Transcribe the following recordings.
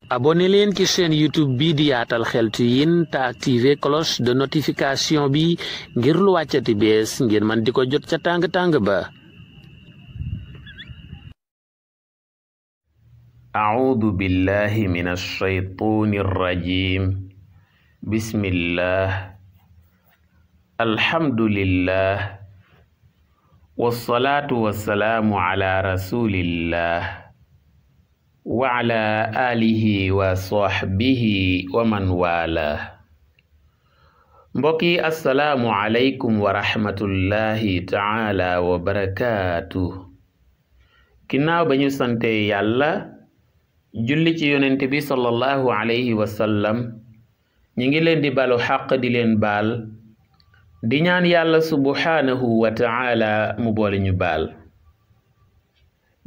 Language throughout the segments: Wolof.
abonné leen ci chaîne YouTube bi di Yaatal Xeltu Yin te activé cloche de notification bi ngir lu wàccati bees ngir man di ko jot ca tàng-tàng ba. A'uudu billahi minash shaytaanir rajiim. Bismillah. Alhamdulillah. Wassalaatu wassalaamu ala rasulillah. wa ala alihi wa sahbihi wa man wala. Mbokk yi assalaamu aleykum wa rahmatullahi taala wa barakaatu. Ginnaaw ba ñu sante yàlla julli ci yonent bi sallallahu alayhi wa sallam, ñi ngi leen di balu xaq di leen baal, di ñaan yàlla subhanahu wa taala mu boole ñu baal.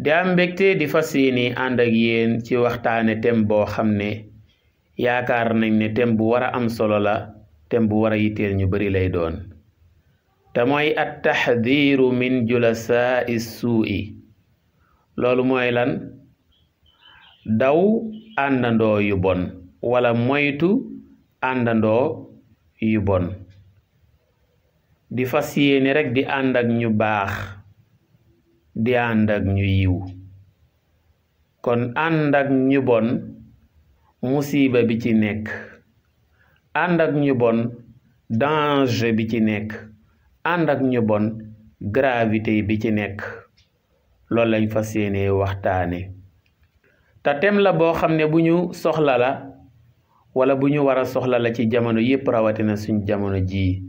di am mbégte di fas yéene ànd ak yéen ci waxtaane thème boo xam ne yaakaar nañ ne thème bu war a am solo la, thème bu war a yitteel ñu bari lay doon, te mooy at taxdiiru min julasaai suu'i. loolu mooy lan? daw àndandoo yu bon wala moytu àndandoo yu bon. di fas yéene rek di ànd ak ñu baax, di ànd ak ñu yiw. kon ànd ak ñu bon musiba bi ci nekk, ànd ak ñu bon danger bi ci nekk, ànd ak ñu bon gravité bi ci nekk, loolu lañ fas yéene waxtaane. te tem la boo xam ne bu ñu soxla la wala bu ñu war a soxla la ci jamono yépp, rawatina suñ jamono ji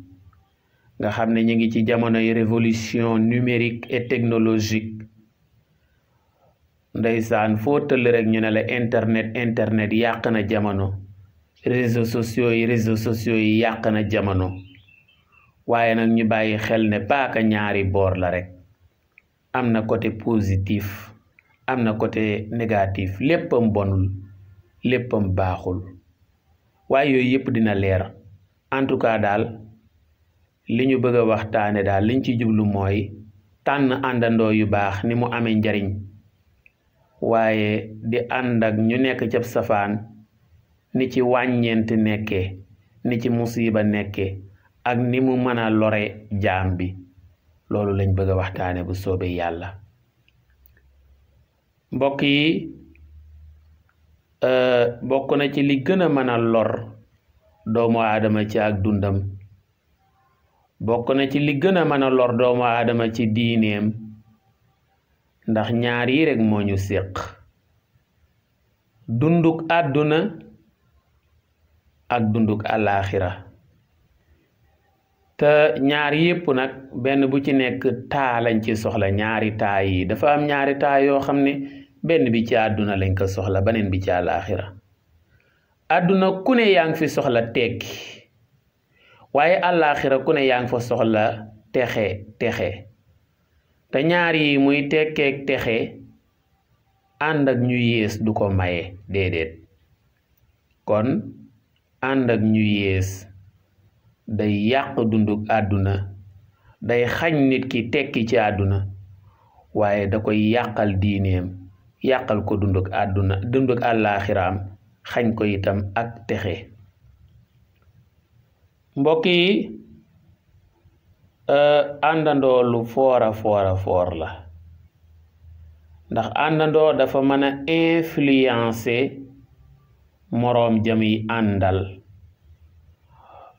nga xam ne ñu ngi ci jamonoy révolution numérique et technologique. ndeysaan foo tëll rek ñu ne la internet yàq na jamono, réseaux sociaux yi yàq na jamono. waaye nag ñu bàyyi xel ne paaka ñaari boor la rek, am na côté positif, am na côté négatif. léppam bonul, léppam baaxul, waaye yooyu yëpp dina leer. en tout cas daal li ñu bëgg a waxtaane daal liñ ci jublu mooy tànn àndandoo yu baax ni mu amee njariñ, waaye di ànd ak ñu nekk ca safaan ni ci wàññeent nekke, ni ci musiba nekke, ak ni mu mën a lore jaam bi. loolu lañ bëgg a waxtaane bu soobee yàlla. mbokk yi, bokk na ci li gën a mën a lor doomu aadama ci ak dundam, bokk na ci li gën a mën a lor doomu aadama ci diineem, ndax ñaar yi rek moo ñu séq: dunduk àdduna ak dunduk àllaaxira. te ñaar yépp nag benn bu ci nekk taa lañ ci soxla. ñaari taa yi dafa am ñaari taa yoo xam ne benn bi ci àdduna lañ ko soxla, beneen bi ci àllaaxira. àdduna ku ne yaa ngi fi soxla tekki, waaye àllaaxira ku ne yaa ngi fa soxla texe. te ñaar yi muy tekkeek texe ànd ak ñu yées du ko maye, déedéet. kon ànd ak ñu yées day yàq dunduk àdduna, day xañ nit ki tekki ci àdduna, waaye da koy yàqal diineem, yàqal ko dunduk àdduna, dunduk àllaaxiraam, xañ ko itam ak texe. mbokk yi, àndandoo lu foor la, ndax àndandoo dafa mën a influencer moroom jami àndal.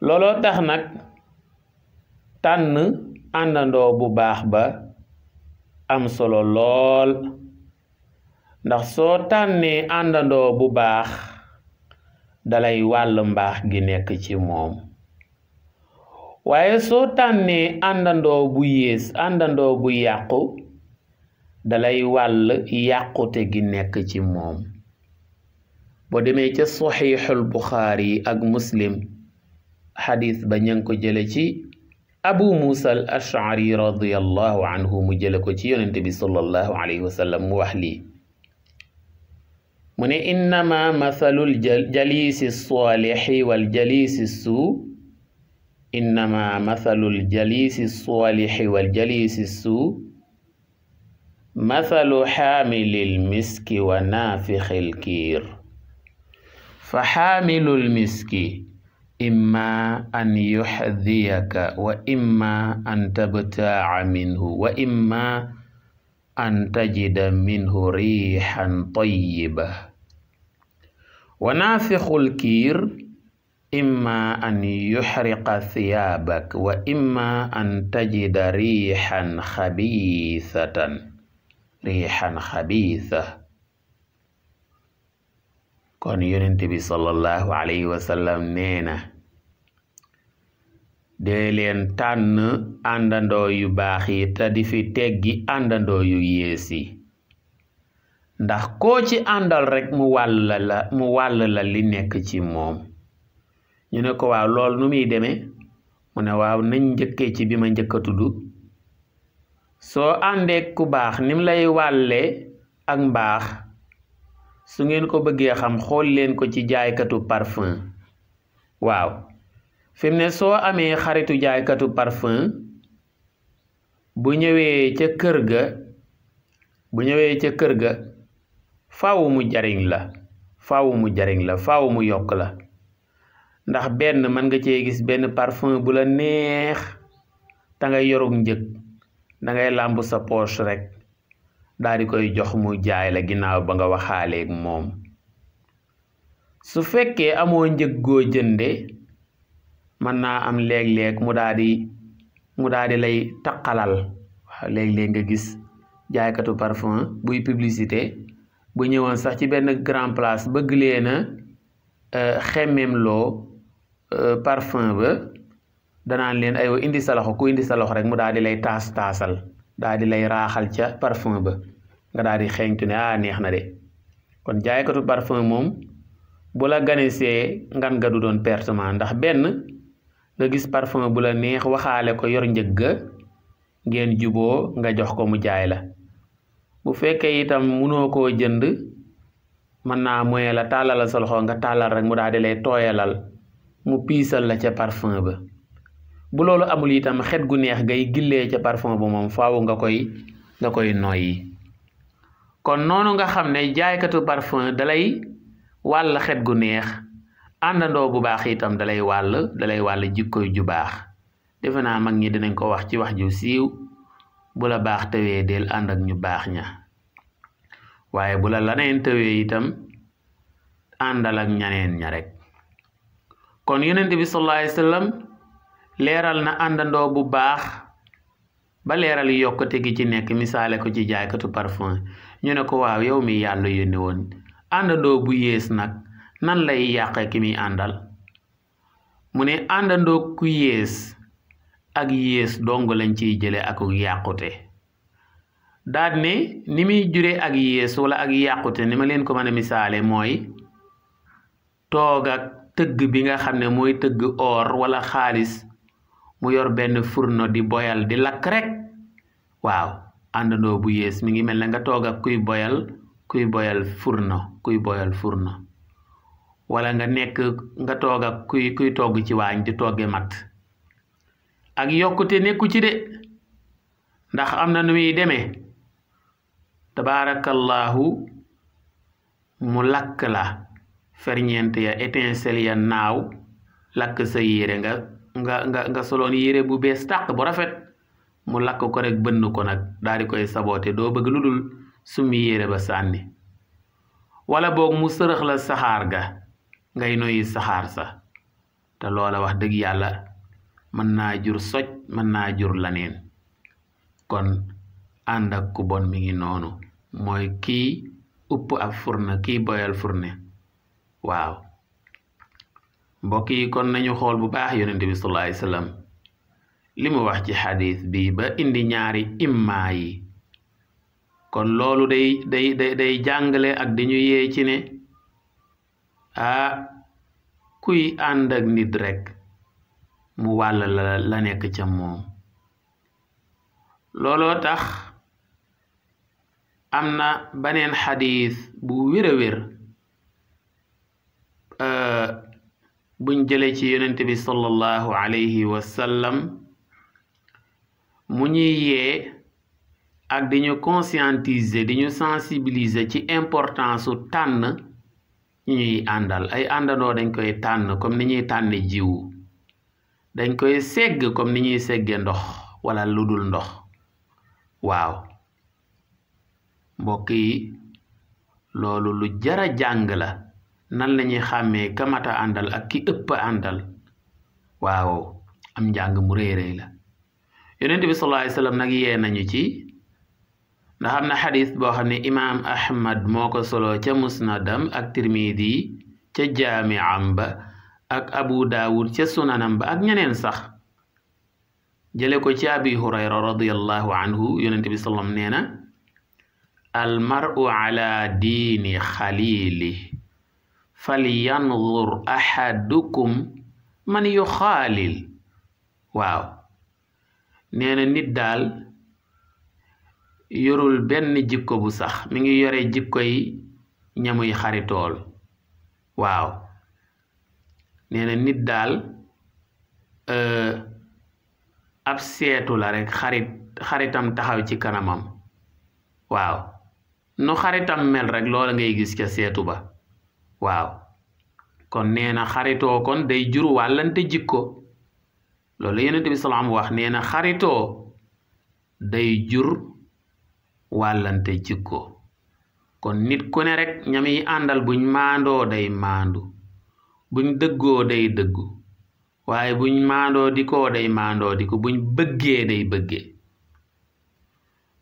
looloo tax nag tànn àndandoo bu baax ba am solo lool, ndax soo tànnee àndandoo bu baax dalay wàll mbaax gi nekk ci moom. waaye soo tànnee àndandoo bu yées, àndandoo bu yàqu, dalay wàll yàqute gi nekk ci moom. boo demee ca saxiixul Buxaari ak Muslim, xadis ba ña ngi ko jële ci Abu Musa al Ash'ari radiyallahu anhu, mu jële ko ci yonente bi sallallahu alayhi wa sallam, mu wax lii, mu ne innama mathalul jalisi salixi wal jalisi suu, innama mathalul jalisi salixi wal jalisi suu mathalu xaamilil miski wa naafixil kiir. fa xaamilul miski imma an yuxdiyaka wa imma an tabtaaca minhu wa imma an tajida minhu riixan tayyiba wa naafixul kiir imma an yuxriqa thiyaabak wa imma an tajida riixan xabiisa. kon yonent bi sallallahu alayhi wa sallam nee na dee leen tànn àndandoo yu baax yi te di fi teggi àndandoo yu yées yi, ndax koo ci àndal rek mu wàll la li nekk ci moom. ñu ne ko waaw lool nu muy demee mu ne waaw nañ njëkkee ci bi ma njëkk a tudd. soo àndee ku baax nim lay wàllee ak mbaax su ngeen ko bëggee xam xool leen ko ci jaaykatu parfum. waaw fi mu ne soo amee xaritu jaaykatu parfum bu ñëwee ca kër ga faaw mu jariñ la faaw mu yokk la, ndax benn mën nga cee gis benn parfum bu la neex te ngay yorug njëg da ngay làmb sa poche rek daal di koy jox mu jaay la ginnaaw ba nga waxaaleeg moom. su fekkee amoo njëg goo jënde mën naa am léeg-léeg mu daal di lay taqalal. waaw léeg-léeg nga gis jaaykatu parfum buy publicité bu ñëwoon sax ci benn grand place bëgg leen a xemmem loo parfum ba danaan leen aywa indi sa loxo ku indi sa loxo rek mu daal di lay taasal daal di lay raaxal ca parfum ba nga daal di xeeñtu ne neex na de. kon jaaykatu parfum moom bu la ganisee ngan nga du doon pertement, ndax benn nga gis parfum bu la neex waxaale ko yor njëg ga ngeen juboo nga jox ko mu jaay la. bu fekkee itam munoo koo jënd mën naa moye la tàllal sa loxo nga tàllal rek mu daal di lay tooyalal mu piisal la ca parfum ba. bu loolu amul itam xet gu neex ngay gillee ca parfum ba moom faaw nga koy noyyi. kon noonu nga xam ne jaaykatu parfum dalay wàll xet gu neex, àndandoo bu baax itam dalay wàll jikkoy ju baax. defe naa mag ñi dinañ ko wax ci wax ju siiw, bu la baax tawee del ànd ak ñu baax ña, waaye bu la laneen tawee itam àndal ak ñaneen ña rek. kon yonent bi sallallahu alayhi wa sallam leeral na àndandoo bu baax ba leeral yokkute gi ci nekk, misaale ko ci jaaykatu parfum. ñu ne ko waaw yow mi yàlla yónni woon, àndandoo bu yées nag nan lay yàqe ki muy àndal? mu ne àndandoo ku yées ak yées dong lañ ciy jële ak yàqute. daal ne ni muy jure ak yées wala ak yàqute ni ma leen ko mën a misaale mooy toog ak tëgg bi nga xam ne mooy tëgg or wala xaalis mu yor benn furno di boyal di lakk rek. waaw àndandoo bu yées mi ngi mel ne nga toog ak kuy boyal furno wala nga toog ak kuy togg ci waañ di togge mat. ak yokkute nekku ci de, ndax am na nu muy demee tabaarakallahu mu lakk la ferñeent ya étincelle ya naaw lakk sa yére nga soloon yére bu bees tàq bu rafet mu lakk ko rek bënn ko nag daal di koy saboote doo bëgg lu dul summi yére ba sànni. wala boog mu sërëx la saxaar ga ngay noyyi saxaar sa te loola wax dëgg yàlla mën naa jur soj mën naa jur laneen. kon ànd ak ku bon mi ngi noonu, mooy kii upp ab furna kii boyal furne. waaw mbokk yi kon nañu xool bu baax yonent bi sallallahu alayhi wasallam li mu wax ci xadis bi ba indi ñaari imma yi. kon loolu day jàngale ak dañu yee ci ne kuy ànd ak nit rek mu wàll la nekk ca moom. looloo tax am na beneen xadis bu wér a wér buñ jële ci yonent bi sallallahu alayhi wa sallam mu ñuy yee ak di ñu conscientiser di ñu sensibiliser ci importance su tànn ñuy àndal ay àndandoo dañ koy tànn comme ni ñuy tànne jiwu dañ koy segg comme ni ñuy segge ndox wala lu dul ndox waaw mbokk yi loolu lu jara jàng la nan la ñuy xàmmee ka mata àndal ak ki ëpp àndal waaw am njàng mu réy la yonent bi sallallahu alayhi wasallam nag yee nañu ci ndax am na xadis boo xam ne imaam Ahmad moo ko solo ca musnadam ak Tirmidi ca jaamiam ba ak Abu Daawud ca sunanam ba ak ñeneen sax jële ko ci Abi Hurayra radiyallahu anhu yonent bi sallam nee na al mar'u ala diini xalili falyanzur ahadukum man yuxaalil waaw nee na nit daal yorul benn jikko bu sax mi ngi yore jikko yi ñamuy xaritool waaw nee na nit daal ab seetu la rek xaritam taxaw ci kanamam waaw nu xaritam mel rek loola ngay gis ca seetu ba waaw kon nee na xaritoo kon day jur wàllante jikko loolu Yonent bi salaam wax nee na xaritoo day jur wàllante jikko kon nit ku ne rek ñami àndal buñ maandoo day maandu buñ dëggoo day dëggu waaye buñ maandoo di ko day maandoo di ko buñ bëggee day bëggee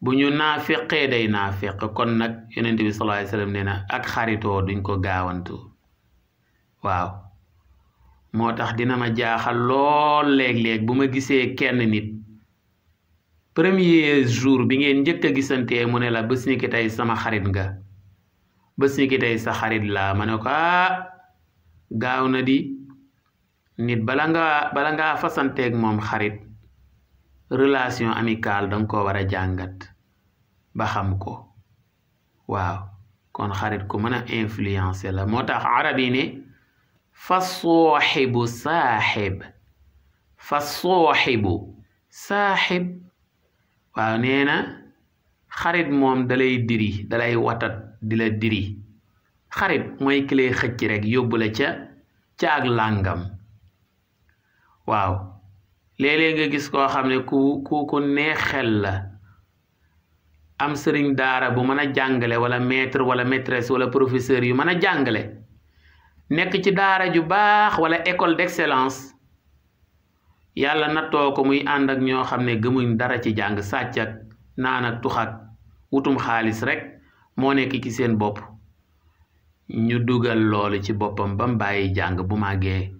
bu ñu naafeqee day naafeq kon nag Yonent bi sallallahu alayhi wasallam nee na ak xaritoo duñ ko gaawantu waaw moo tax dina ma jaaxal lool léeg-léeg bu ma gisee kenn nit premier jour bi ngeen njëkk a gisantee mu ne la bés ni ki tey sama xarit nga bés ni ki tey sa xarit laa ma ne ko gaaw na di nit bala ngaa fasanteeg moom xarit relation amicale danga ko war a jàngat ba xam ko waaw kon xarit ku mën a influencer la moo tax arab yi ne fa sooxibu saaxib waaw nee na xarit moom dalay diri dalay watat di la diri xarit mooy ki lay xëcc rek yóbbu la ca ak làngam waaw léeg-léeg nga gis koo xam ne ku neex xel la am sëriñ daara bu mën a jàngale wala maître wala maîtresse wala professeur yu mën a jàngale nekk ci daara ju baax wala école d'excellence yàlla nattoo ko muy ànd ak ñoo xam ne gëmuñ dara ci jàng sàcc ak naan ak tux ak wutum xaalis rek moo nekk ci seen bopp ñu dugal loolu ci boppam ba mu bàyyi jàng bu màggee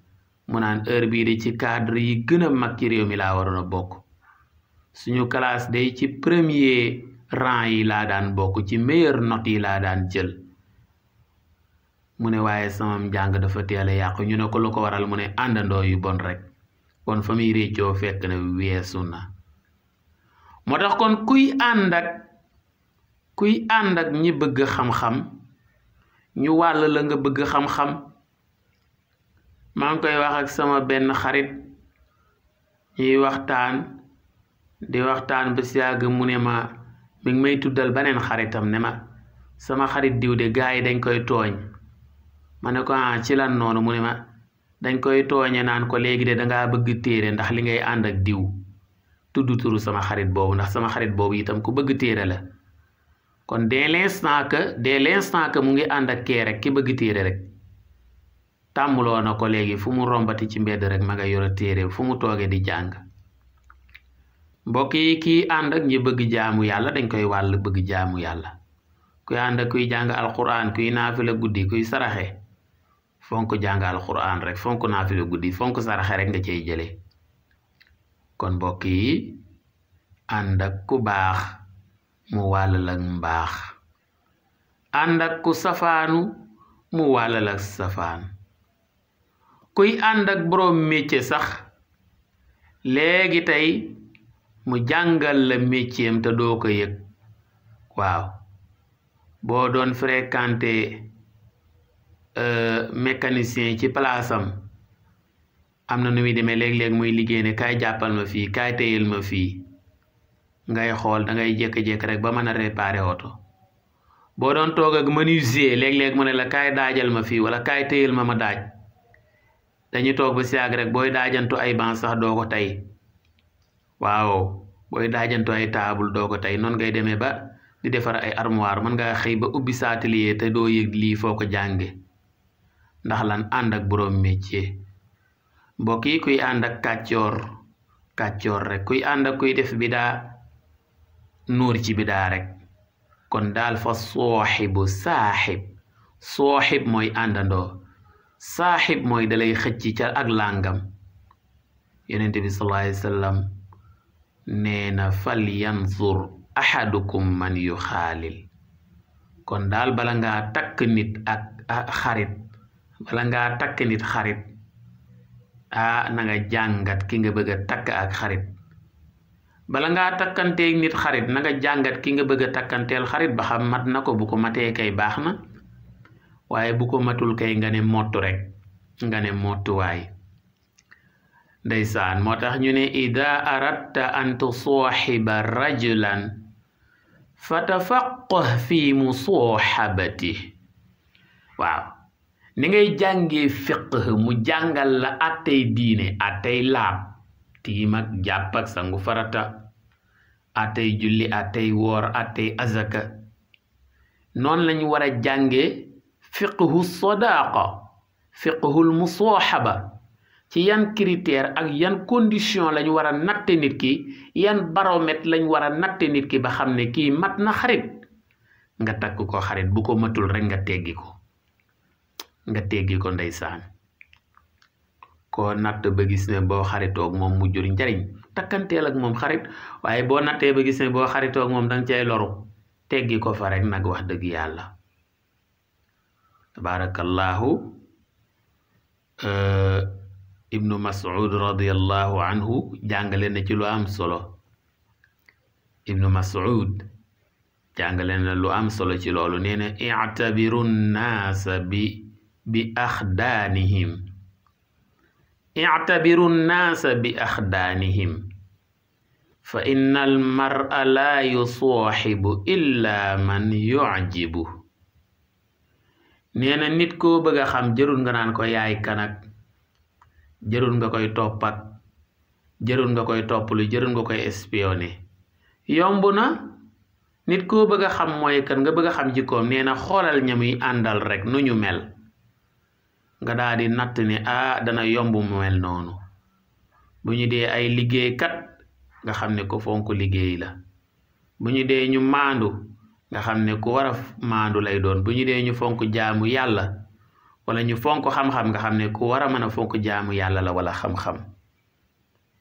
mu naan heure bii di ci cadre yi gën a mag ci réew mi laa waroon a bokk suñu classe day ci premier rang yi laa daan bokk ci meilleure note yi laa daan jël mu ne waaye sama njàng dafa teel a yàqu ñu ne ko lu ko waral mu ne àndandoo yu bon rek kon fa muy réccoo fekk na weesu na moo tax kon kuy ànd ak ñi bëgg xam-xam ñu wàll la nga bëgg xam-xam maa ngi koy wax ak sama benn xarit ñuy waxtaan di waxtaan ba si yàgg mu ne ma mi ngi may tuddal beneen xaritam ne ma sama xarit diw de gaa yi dañ koy tooñ ma ne ko ci lan noonu mu ne ma dañ koy tooñe naan ko léegi de dangaa bëgg téere ndax li ngay ànd ak diw tudd turu sama xarit boobu ndax sama xarit boobu itam ku bëgg téere la kon dès l'instant que mu ngi ànd ak kee rek ki bëgg téere rek tàmmuloo na ko léegi fu mu rombati ci mbedd rek ma nga yore téere fu mu toogee di jàng mbokk yi kii ànd ak ñi bëgg jaamu yàlla dañ koy wàll bëgg jaamu yàlla kuy ànd ak kuy jàng alquran kuy naafila guddi kuy saraxe fonk jàng alquran rek fonk naafila guddi fonk saraxe rek nga cey jële kon mbokk yi ànd ak ku baax mu wàll la mbaax ànd ak ku safaanu mu wàll la safaan kuy ànd ak boroom métier sax léegi tey mu jàngal la métier am te doo ko yëg waaw boo doon fréquenté mécanicien ci palaasam am na nu muy demee léeg-léeg muy liggéey ne kaay jàppal ma fii kaay téyel ma fii ngay xool da ngay jékki-jékki rek ba mën a réparer oto boo doon toog ak menuisier léeg-léeg mu ne la kaay daajal ma fii wala kaay téyel ma daaj dañuy toog ba si yàgg rek booy daajantu ay banc sax doo ko tey waaw booy daajantu ay taabul doo ko tey noonu ngay demee ba di defar ay armoire mën ngaa xëy ba ubbi sa atelier te doo yëg lii foo ko jànge ndax lan ànd ak borom métier mbokk yi kuy ànd ak kàccoor rek kuy ànd ak kuy def bidaa nuur ci bidaa rek kon daal fa sooxibu saaxib mooy àndandoo saaxib mooy dalay xëcc ca ak làngam yonent bi sallallahu alayhi wa sallam nee na fal yanzur ahadukum man yu xaalil kon daal bala ngaa takk nit ak xarit na nga jàngat ki nga bëgg a takk ak xarit bala ngaa takkanteeg nit xarit na nga jàngat ki nga bëgg a takkanteel xarit ba xam mat na ko bu ko matee kay baax na waaye bu ko matul kay nga ne mottu rek nga ne mottuwaay ndeysaan moo tax ñu ne ida aradta an tusaaxiba rajulan fatafaqah fi musaaxabati waaw ni ngay jàngee fiqh mu jàngal la attey diine attey laab tiim ak jàpp ak sangu farata attey julli attey woor attey azaka noonu lañu war a jàngee fiqhu sadaqa fiqhul musaaxaba ci yan critère ak yan condition lañu war a natte nit ki yan baromètre lañu war a natte nit ki ba xam ne kii mat na xarit nga takk ko xarit bu ko matul rek nga teggi ko ndeysaan koo natt ba gis ne boo xaritoog moom mu jur njariñ takkanteel ak moom xarit waaye boo nattee ba gis ne boo xaritoog moom danga cay loru teggi ko fa rek nag wax dëgg yàlla tabarakallahu ibnu mas'ud radiyallahu anhu jàngale na ci lu am solo ci loolu nee na i'tabiru nnaasa bi axdaanihim fa inna al mar'a la yusaaxibu illa man yu'jibu nee na nit koo bëgg a xam jërul nga naan ko yaay kanak jërul nga koy toppak jërul nga koy topplu jërul nga koy espionné yomb na nit koo bëgg a xam mooy kan nga bëgg a xam jikkoom nee na xoolal ñamuy àndal rek nu ñu mel nga daal di natt ne dana yomb mu mel noonu bu ñu dee ay liggéeykat nga xam ne ko fonk liggéey la bu ñu dee ñu maandu nga xam ne ku war a maandu lay doon bu ñu dee ñu fonk jaamu yàlla wala ñu fonk xam-xam nga xam ne ku war a mën a fonk jaamu yàlla la wala xam-xam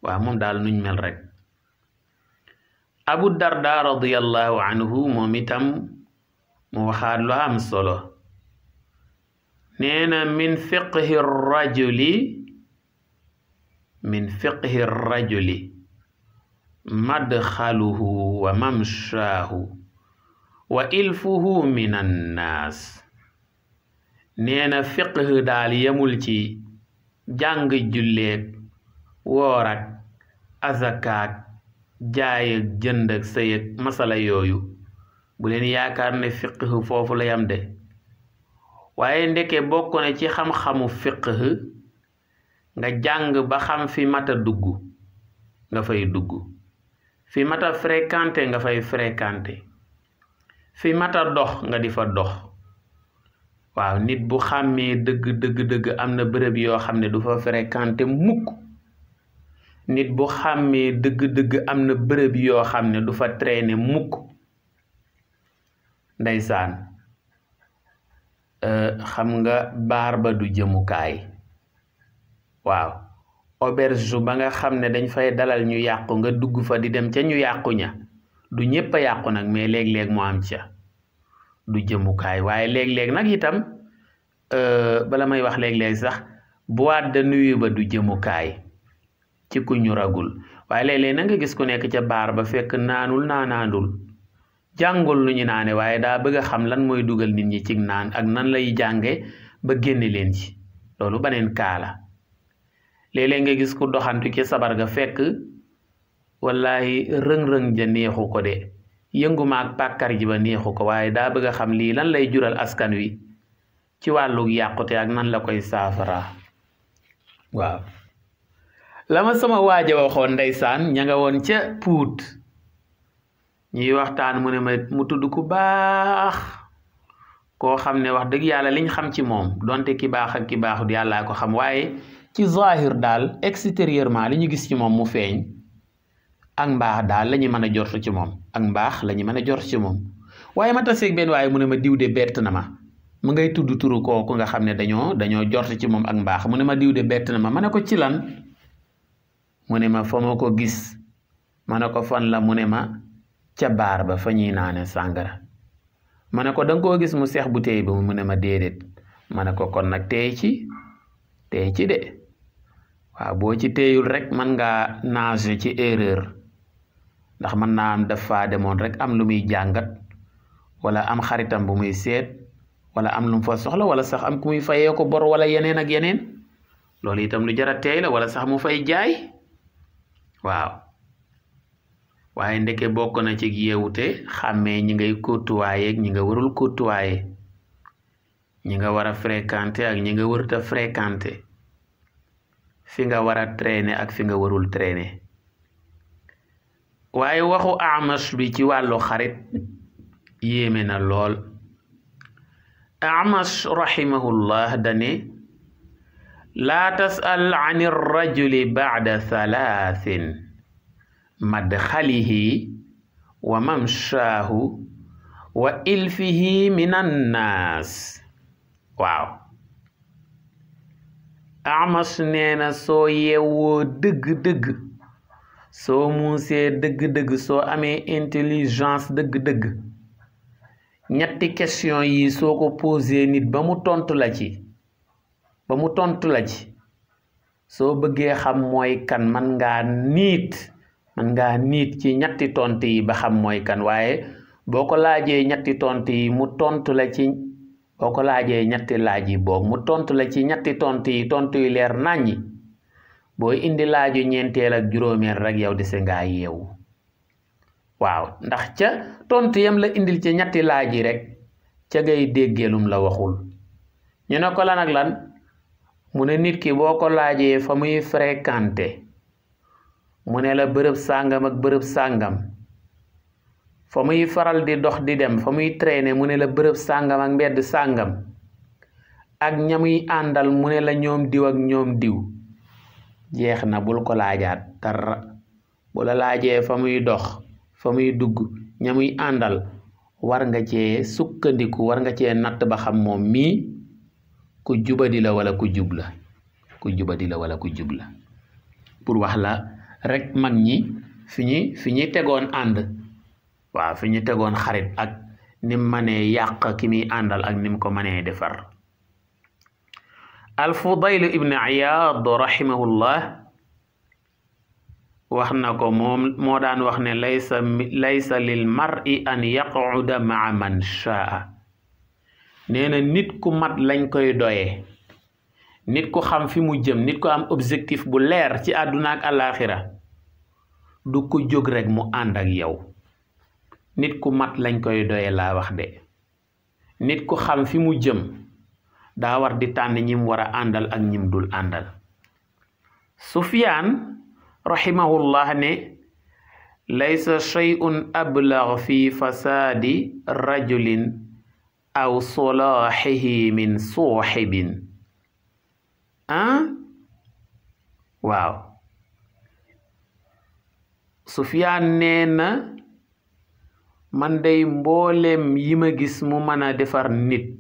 waaw moom daal nuñ mel rek abu darda radiyallahu anhu moom itam mu waxaat lu am solo nee na min fiqhi rajuli madxaluhu wa mamshaahu wa ilfuhu min annaas nee na fiqh daal yemul ci jàng julleeg woor ak azakaak jaay ak jënd ak sëy ak masala yooyu bu leen yaakaar ne fiqh foofu la yam de waaye ndeke bokk na ci xam-xamu fiqh nga jàng ba xam fi mata dugg nga fay dugg fi mata fréquenté nga fay fréquenté fi mata dox nga di fa dox waaw nit bu xàmmee dëgg am na bërëb yoo xam ne du fa fréquenté mukk nit bu xàmmee dëgg am na bërëb yoo xam ne du fa traîner mukk ndeysaan xam nga baar ba du jëmukaay waaw auberge ba nga xam ne dañ fay dalal ñu yàqu nga dugg fa di dem ca ñu yàqu ña du ñépp a yàqu nag mais léeg-léeg mu am ca du jëmukaay waaye léeg-léeg nag itam bala may wax léeg-léeg sax boîte de nuit ba du jëmukaay ci ku ñu ragul waaye léeg-léeg na nga gis ku nekk ca baar ba fekk naanaandul jàngul lu ñu naane waaye daa bëgg a xam lan mooy dugal nit ñi ci naan ak nan lay jànge ba génne leen ci loolu baneen kaala léeg-léeg nga gis ku doxantu ci sabar ga fekk wallahi rëng-rëng ja neexu ko de yëngu maag pàkkar ji ba neexu ko waaye daa bëgg a xam lii lan lay jural askan wi ci wàllu yàqute ak nan la koy saafara. waaw la ma sama waaja waxoon ndeysaan ña nga woon ca Puut ñuy waxtaan mu ne ma mu tudd ku baax koo xam ne wax dëgg yàlla liñ xam ci moom donte ki baax ak ki baaxut yàllaa ko xam waaye ci zahir daal extérieurement li ñu gis ci moom mu feeñ ak mbaax daal la ñu mën a jort ci moom ak mbaax la ñu mën a jort ci moom. waaye ma taseeg benn waaye mu ne ma diw de bett na ma mu ngay tudd turu kooku nga xam ne dañoo jort ci moom ak mbaax mu ne ma diw de bett na ma ne ko ci lan mu ne ma fa ma ko gis ma ne ko fan la mu ne ma ca baar ba fa ñuy naane sàngara ma ne ko da nga koo gis mu seex bu téy ba mu ne ma déedéet ma ne ko kon nag teey ci de waaw boo ci teeyul rek mën ngaa nager ci erreur ndax mën naa am dafa demoon rek am lu muy jàngat wala am xaritam bu muy seet wala am lu mu fa soxla wala sax am ku muy fayee ko bor wala yeneen ak yeneen loolu itam lu jar a teey la wala sax mu fay jaay waaw waaye ndeke bokk na ci yeewute xàmmee ñi ngay côtoyer ak ñi nga warul côtoyer ñi nga war a fréquenter ak ñi nga warut a fréquenter fi nga war a traîner ak fi nga warul traîner. waaye waxu Amash bi ci wàllu xarit yéeme na lool. Amash rahimahullah dane laa tasal an irrajuli ba'da thalathin madxalihi wa mamshaahu wa ilfihi min annaas. waaw Amash nee na soo yeewoo dëgg-dëgg soo muusee dëgg-dëgg soo amee intelligence dëgg-dëgg ñetti question yi soo ko posé nit ba mu tontu la ci soo bëggee xam mooy kan man ngaa niit ci ñetti tontu yi ba xam mooy kan waaye boo ko laajee ñetti tontu yi mu tontu la ci boo ko laajee ñetti laaj yi boog mu tontu la ci ñetti tontu yi leer naññi booy indi laaju ñeenteel ak juróomeel rek yow dese ngaa yeewu. waaw ndax ca tontu yam la indil ci ñetti laaj yi rek ca ngay déggeelum la waxul. ñu ne ko lan ak lan mu ne nit ki boo ko laajee fa muy fréquenté mu ne la bërëb sàngam ak bërëb sàngam fa muy faral di dox di dem fa muy traîner mu ne la bërëb sàngam ak mbedd sàngam ak ñamuy àndal mu ne la ñoom diw ak ñoom diw jeex na bul ko laajaat dara. bu la laajee fa muy dox fa muy dugg ñamuy àndal war nga cee sukkandiku war nga cee natt ba xam moom mii ku jubadi la wala ku jub la pour wax la rek mag ñi fi ñuy tegoon ànd waaw fi ñu tegoon xarit ak nim mënee yàq ki muy àndal ak nim ko mënee defar. Al-Fudayl ibn Iyaad rahimahullah wax na ko moom moo daan wax ne laysa lil mar'i an yaquda ma'a man shaa. nee na nit ku mat lañ koy doyee nit ku xam fi mu jëm nit ku am objectif bu leer ci àdduna ak àllaaxira du ko jóg rek mu ànd ak yow. nit ku mat lañ koy doyee laa wax de nit ku xam fi mu jëm daa war di tànn ñim war a àndal ak ñim dul àndal. Sufyaan rahimahullah ne laysa shay'un ablagh fi fasaadi rajulin aw salaahihi min suuxibin. waaw Sufyaan nee na man day mboolem yi ma gis mu mën a defar nit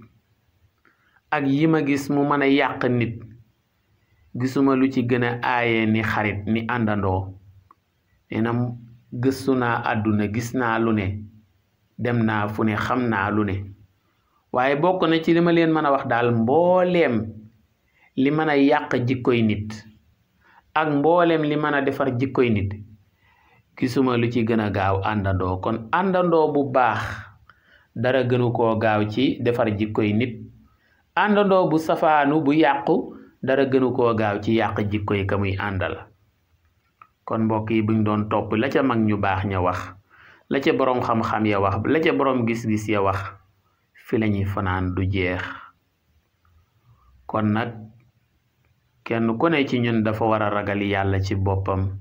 ak yi ma gis mu mën a yàq nit gisuma lu ci gën a aaye ni xarit ni àndandoo. nee na gëstu naa àdduna gis naa lu ne dem naa fu ne xam naa lu ne waaye bokk na ci li ma leen mën a wax daal mbooleem li mën a yàq jikkoy nit ak mbooleem li mën a defar jikkoy nit gisuma lu ci gën a gaaw àndandoo. kon àndandoo bu baax dara gënu koo gaaw ci defar jikkoy nit. àndandoo bu safaanu bu yàqu dara gënu koo gaaw ci yàq jikkoy ka muy àndal. kon mbokk yi buñ doon topp la ca mag ñu baax ña wax la ca boroom xam-xam ya wax la ca boroom gis-gis ya wax fi lañuy fanaan du jeex. kon nag kenn ku ne ci ñun dafa war a ragal yàlla ci boppam,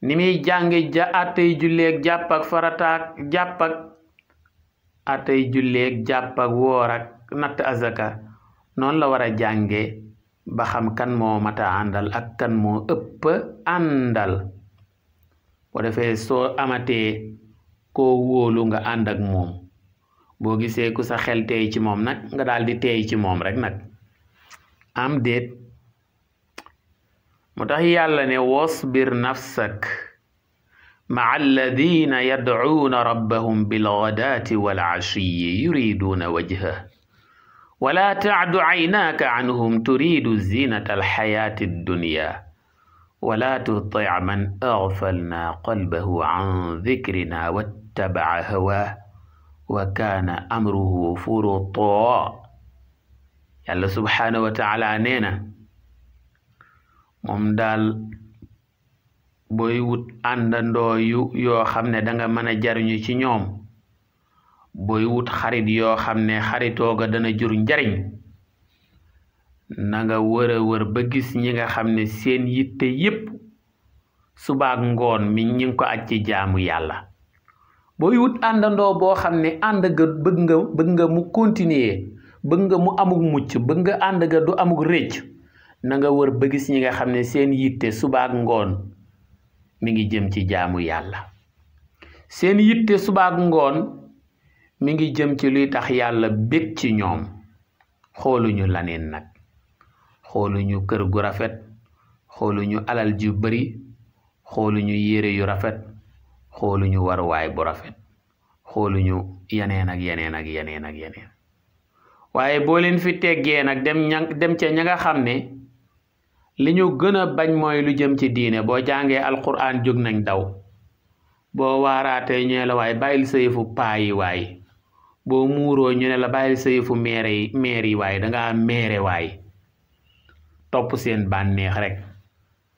ni muy jànge àttey julleeg jàpp ak farataak jàpp ak àttey julleeg jàpp ak woor ak natt azaka, noonu la war a jànge ba xam kan moo mata àndal ak kan moo ëpp àndal. boo defee soo amatee koo wóolu nga ànd ak moom, boo gisee ku sa xel teey ci moom nag nga daal di teey ci moom rek nag am déet. moo tax yàlla ne wasbir nafsak ma'a alladina yad'uuna rabbahum bilghadaati wal ashiyyi yuriduuna wajhahu wala ta'du aynaaka anhum turidu zinata alxayaati addunya wala tuti' man aghfalna qalbahu an dhikrina wattaba'a hawaahu wa kaana amruhu furutaa. yàlla subhaanahu wa taala nee na moom daal booy wut àndandoo yoo xam ne danga mën a jariñu ci ñoom, booy wut xarit yoo xam ne xaritooga dana jur njariñ, na nga wër ba gis ñi nga xam ne seen yitte yépp subaak ngoon mi ñi ngi ko aj ci jaamu yàlla. booy wut àndandoo boo xam ne ànd ga bëgg nga mu continuer, bëgg nga mu amug mucc, bëgg nga ànd ga du amug rëcc, na nga wër ba gis ñi nga xam ne seen yitte subaak ngoon mi ngi jëm ci jaamu yàlla. seen yitte subaak ngoon mi ngi jëm ci luy tax yàlla bég ci ñoom. xooluñu laneen nag, xooluñu kër gu rafet, xooluñu alal ju bari, xooluñu yére yu rafet, xooluñu waruwaay bu rafet, xooluñu yeneen ak yeneen ak yeneen ak yeneen. waaye boo leen fi teggee nag dem ca ña nga xam ne li ñu gën a bañ mooy lu jëm ci diine, boo jàngee alquran jóg nañ daw, boo waaraatee ñu ne la waaye bàyyil sa yëfu paa yi waay, boo muuroo ñu ne la bàyyil sa yëfu meer yi waay, dangaa meere waay, topp seen bànneex rek.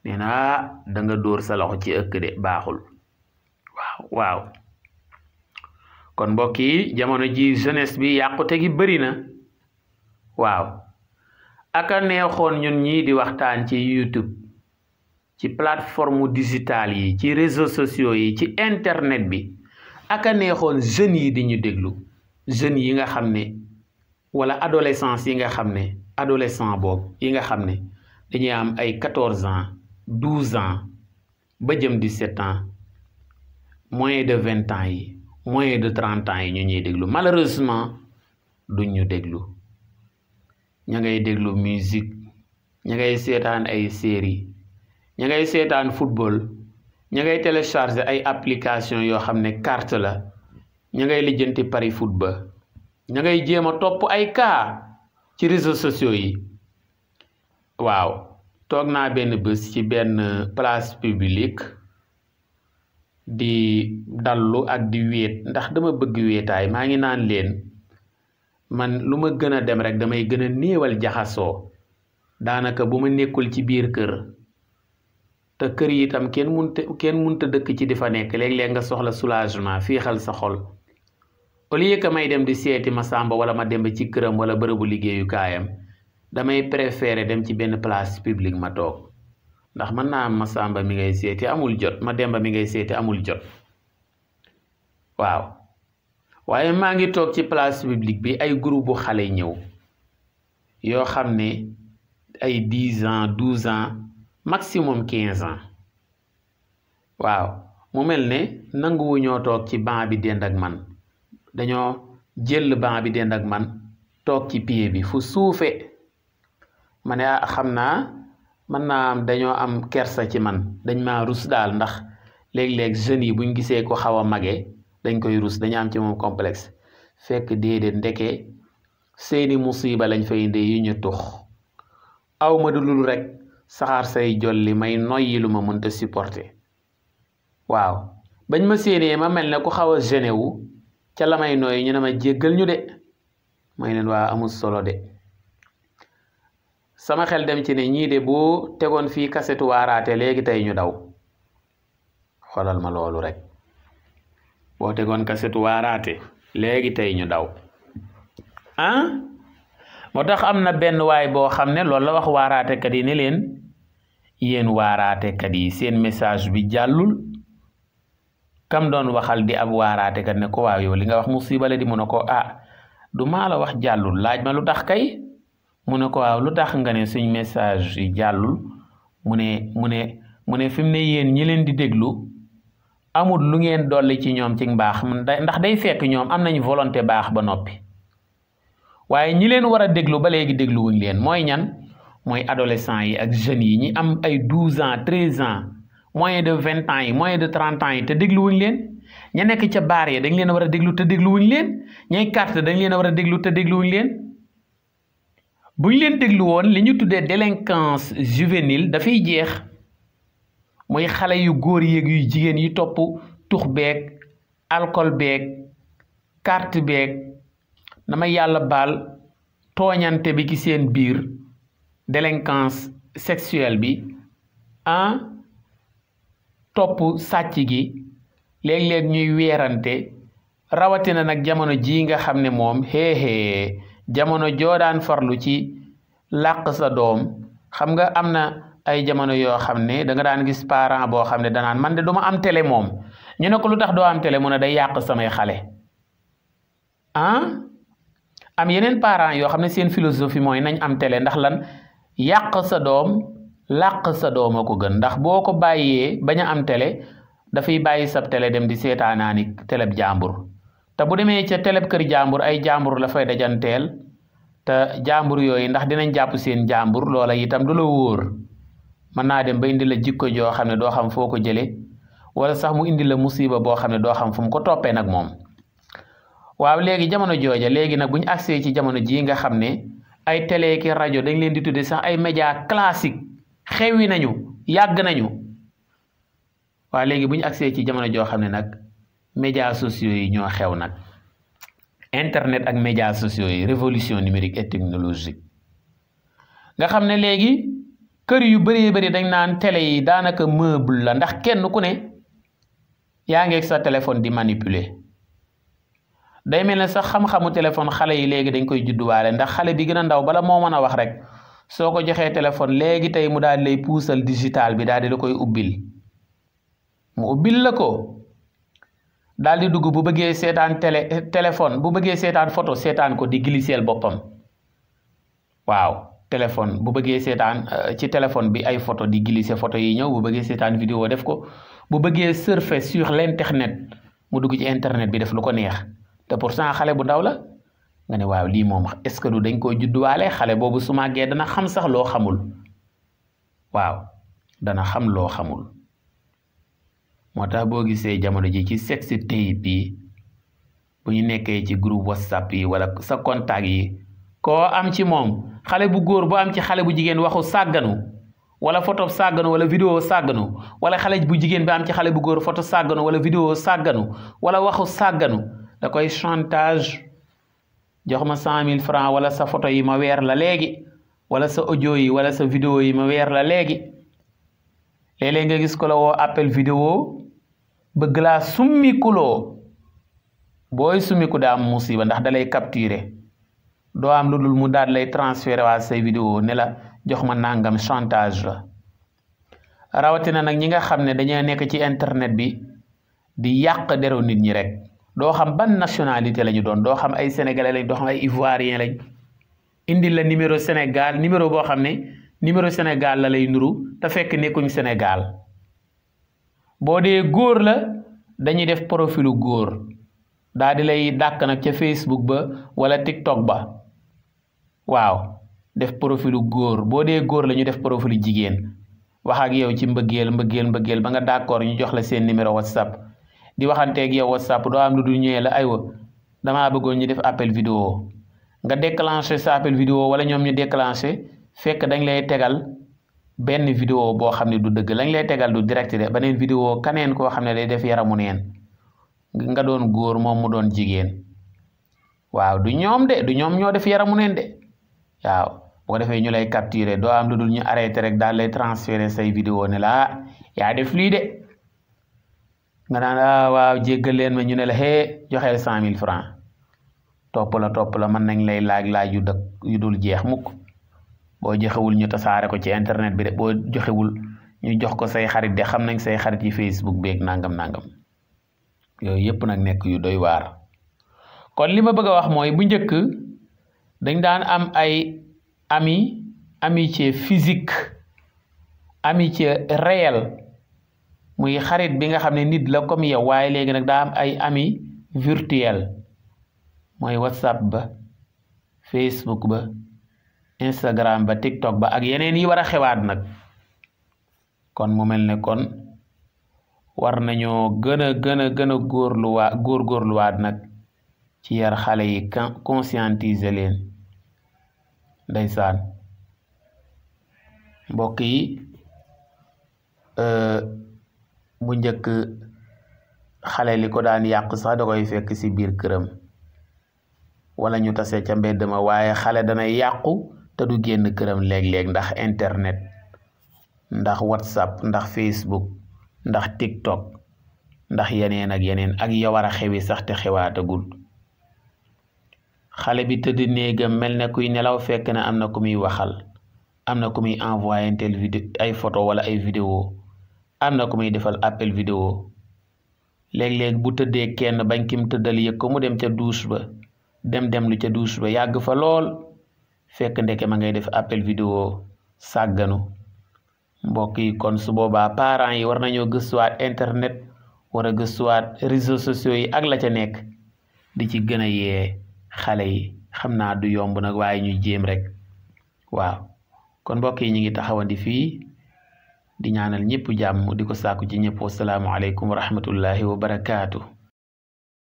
nee na danga dóor sa loxo ci ëkk de baaxul. waaw kon mbokk yi jamono ji jeunesse bi yàqute gi bëri na. waaw aka neexoon ñun ñii di waxtaan ci YouTube, ci plateforme digitale yi, ci réseaux sociaux yi, ci internet bi, aka neexoon jeunes yi di ñu déglu, jeunes yi nga xam ne wala adolescence yi nga xam ne adolescent boobu yi nga xam ne dañuy am ay 14 ans 12 ans ba jëm 17 ans, moins de 20 ans yi, moins de 30 ans yi ñu ñuy déglu. malheureusement duñ ñu déglu. ña ngay déglu musique, ña ngay seetaan ay série, ña ngay seetaan football, ña ngay télécharger ay application yoo xam ne carte la, ña ngay lijjanti pari foot ba, ña ngay jéem a topp ay cas ci réseaux sociaux yi. waaw toog naa benn bés ci benn place publique di dallu ak di wéet ndax dama bëgg wéetaay. maa ngi naan leen man lu ma gën a dem rek damay gën a néewal jaxasoo. daanaka bu ma nekkul ci biir kër, te kër yi itam kenn munta dëkk ci di fa nekk, léeg-léeg nga soxla soulagement, fiixal sa xol. au lieu que may dem di seeti ma sàmba wala ma dem ci këram wala bërëbu liggéeyukaayam, damay préférer dem ci benn place publique ma toog. ndax mën naa am ma sàmba mi ngay seeti amul jot, ma demba mi ngay seeti amul jot. waaw waaye maa ngi toog ci place publique bi, ay groupe bu xale ñëw yoo xam ne ay 10 ans 12 ans maximum 15 ans. waaw mu mel ne nanguwu ñoo toog ci banc bi dend ak man, dañoo jël banc bi dend ak man toog ci pied bi fu suufe. ma ne xam naa mën naa am dañoo am kersa ci man, dañ maa rus daal, ndax léeg-léeg jeunes yi buñ gisee ko xaw a mage dañ koy rus, dañu am ci moom complexe. fekk déedéet, ndeke seeni musiba lañ fay indi yu ñu tux. aw ma dulul rek saxaar say jolli may noyyi lu ma mënta supporter. waaw bañ ma séenee ma mel ne ku xaw a gêné wu ca la may nooyi ñu ne ma jéggal ñu de, may leen waa amul solo de. sama xel dem ci ne ñii de boo tegoon fii kasetu waaraate léegi tey ñu daw. xoolal ma loolu rek. boo tegoon kasetu waaraate léegi tey ñu daw moo tax am na benn waay boo xam ne loolu la wax waaraatekat yi ne leen yéen waaraatekat yi seen message bi jàllul kam doon waxal di ab waaraatekat ne ko waaw yow li nga wax musiba la di mu ne ko du maa la wax jàllul laaj ma lu tax kay mu ne ko waaw lu tax nga ne suñ message yi jàllul mu ne fi mu ne yéen ñi leen di déglu amul lu ngeen dolli ci ñoom ci mbaax ndax day fekk ñoom am nañ volonté baax ba noppi waaye ñi leen war a déglu ba léegi dégluwuñ leen mooy ñan mooy adolescents yi ak jeunes yi ñi am ay 12 ans 13 ans moins de 20 ans yi moins de 30 ans yi te dégluwuñ leen ña nekk ca baar yi dañ leen a war a déglu te dégluwuñ leen ñay carte dañ leen a war a déglu te dégluwuñ leen buñ leen déglu woon li ñu tuddee délinquance juvénile dafay jeex mooy xale yu góor yeeg yu jigéen yi topp tux beeg alcool beeg carte beeg dama yàlla baal tooñante bi ci seen biir délinquance sexuelle bi topp sàcc gi léeg-léeg ñuy weerante rawatina nag jamono ji nga xam ne moom xeexee jamono joo daan farlu ci làq sa doom xam nga am na ay jamono yoo xam ne da nga daan gis parent boo xam ne danaan man de duma am télé moom ñu ne ko lu tax doo am télé mu ne day yàq samay xale am yeneen parents yoo xam ne seen philosophie mooy nañ am télé ndax lan yàq sa doom làq sa doom a ko gën ndax boo ko bàyyee bañ a am télé dafay bàyyi sab télé dem di seetaanaani télép jàmbur te bu demee ca télép kër jàmbur ay jàmbur la fay dajanteel te jàmbur yooyu ndax dinañ jàpp seen jàmbur loola itam du la wóor mën naa dem ba indi la jikko joo xam ne doo xam foo ko jële wala sax mu indi la musiba boo xam ne doo xam fu mu ko toppee nag moom waaw léegi jamono jooja léegi nag bu ñu agsee ci jamono jii nga xam ne ay télé ki rajo dañ leen di tudde sax ay média classique xewi nañu yàgg nañu waaw léegi bu ñu agsee ci jamono joo xam ne nag médias sociaux yi ñoo xew nag internet ak médias sociaux yi révolution numérique et technologique nga xam ne léegi kër yu bëree bëri dañ naan télé yi daanaka meuble la ndax kenn ku ne yaa ngeeg sa téléphone di manipuler day mel ne sax xam-xamu téléphone xale yi léegi dañ koy judduwaale ndax xale bi gën a ndaw bala moo mën a wax rek soo ko joxee téléphone léegi tey mu daal di lay puusal digital bi daal di la koy ubbil mu ubbil la ko daal di dugg bu bëggee seetaan téléphone bu bëggee seetaan photo seetaan ko di glisseel boppam waaw téléphone bu bëggee seetaan ci téléphone bi ay photo di glisser photo yi ñëw bu bëggee seetaan vidéo def ko bu bëggee surfer sur l'internet mu dugg ci internet bi def lu ko neex te pourtant xale bu ndaw la nga ne waaw lii moom est-ce que du dañ koo judduwaale xale boobu su màggee dana xam sax loo xamul waaw dana xam loo xamul moo tax boo gisee jamono ji ci sexe tape yi bu ñu nekkee ci groupe WhatsApp yi wala sa contact yi koo am ci moom xale bu góor bu am ci xale bu jigéen waxu sàgganu wala photo sàgganu wala vidéo sàgganu wala xale bu jigéen bi am ci xale bu góor photo sàgganu wala vidéo sàgganu wala waxu sàgganu da koy chantage jox ma 100 000 francs wala sa photo yi ma weer la léegi wala sa audio yi wala sa vidéo yi ma weer la léegi léeg-léeg nga gis ko la woo appel vidéo bëgg laa summikuloo booy summiku daa am musiba ndax da lay capturer doo am lu dul mu daal lay transférer waa say vidéo ne la jox ma nangam chantage la rawatina nag ñi nga xam ne dañoo nekk ci internet bi di yàq deru nit ñi rek doo xam ban nationalité la ñu doon doo xam ay sénégalais lañ doo xam ay ivoirien lañ indi la numéro Sénégal numéro boo xam ne numéro Sénégal la lay nuru te fekk nekkuñ Sénégal boo dee góor la dañuy def profilu góor daa di lay dàkk nag ca Facebook ba wala TikTok ba waaw def profilu góor boo dee góor la ñu def profilu jigéen wax ak yow ci mbëggeel ba nga d'accord ñu jox la seen numéro WhatsApp di waxanteeg yow WhatsApp doo am lu dul ñëwee la aywa damaa bëggoon ñu def appel vidéo nga déclenché sa appel vidéo wala ñoom ñu déclenché fekk dañ lay tegal benn vidéo boo xam ne du dëgg lañ lay tegal du direct de beneen vidéo kaneen koo xam ne day def yaramu neen nga doon góor moom mu doon jigéen waaw du ñoom ñoo def yaramu neen de waaw bu ko defee ñu lay capturer doo am lu dul ñu arrêté rek daal lay transférer say vidéo ne la yaa def lii de nga naan waaw jéggal leen ma ñu ne la joxeel 100 000 francs topp la mën nañ lay laaj yu dul jeex mukk boo joxewul ñu tasaare ko ci internet bi de boo joxewul ñu jox ko say xarit de xam nañ say xarit yi Facebook beeg nangam yooyu yëpp nag nekk yu doy waar. kon li ma bëgg a wax mooy bu njëkk dañ daan am ay amitié physique, amitié réelle muy xarit bi nga xam ne nit la comme yow, waaye léegi nag daa am ay ami virtuel mooy WhatsApp ba, Facebook ba, Instagram ba, TikTok ba ak yeneen yi war a xewaat nag. kon mu mel ne kon war nañoo gën a góorgóorluwaat nag ci yar xale yi conscientiser leen. ndeysaan mbokk yi bu njëkk xale li ko daan yàq sax da koy fekk ci biir këram wala ñu tase ca mbedd ma, waaye xale danay yàqu te du génn këram léeg-léeg ndax internet, ndax WhatsApp, ndax Facebook, ndax TikTok, ndax yeneen ak yeneen ak ya war a xewi sax te xewaatagul. xale bi tëdd néegam mel ne kuy nelaw fekk na am na ku muy waxal, am na ku muy envoyé ay photo wala ay vidéo, am na ku muy defal appel vidéo. léeg-léeg bu tëddee kenn bañ kim tëddal yëg ko mu dem ca douche ba dem lu ca douche ba yàgg fa lool fekk ndeke ma ngay def appel vidéo sàgganu. mbokk yi kon su boobaa parents yi war nañoo gëstuwaat internet, war a gëstuwaat réseaux sociaux yi ak la ca nekk di ci gën a yee xale yi. xam naa du yomb nag waaye ñu jéem rek. waaw kon mbokk yi ñu ngi taxawandi fii di ñaanal ñëpp jàmm di ko sàkku ci ñëpp. wasalaamu aleykum wa rahmatullahi wa barakaatu.